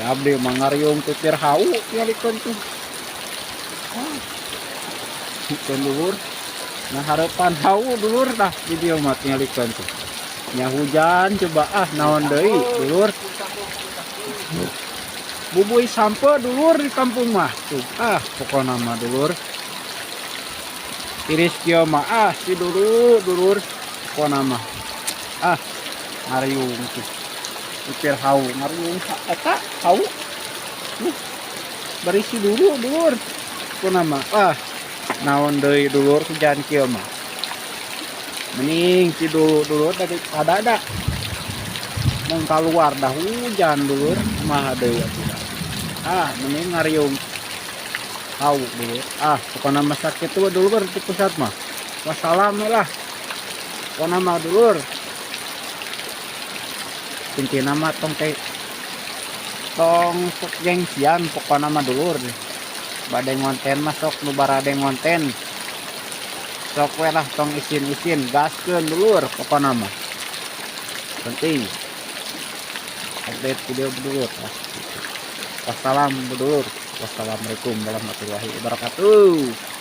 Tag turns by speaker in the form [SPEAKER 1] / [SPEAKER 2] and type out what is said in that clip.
[SPEAKER 1] abdi mangariung tutir hau nyalikeun tuh. Bukan dulur. Nah harapan hau dulur dah video mah nyalikeun tuh. Nya hujan coba naon deui dulur. Bubui sampe dulur di kampung mah tuh. Pokona mah dulur. Iris kieu mah si dulur pokona mah. Ngariung tuh. Tutir hau ngariung eta hau. Barisi dulu dulur. Pokona mah naon deui dulur hujan kieu mah. Mending si dulur dari ada mun keluar dah hujan dulur mah deui mending ngariung hau dulur. Pokona mah sakit tuh dulur di pusat mah. Wassalam lah. Pokona mah dulur. Intina mah tong gengsian pokona mah dulur. Bade ngonten mah sok nu barade ngonten. Sok we lah tong isin gaskeun dulur pokona mah. Penting update video dulur. Wassalam dulur. Wassalamualaikum warahmatullahi wabarakatuh.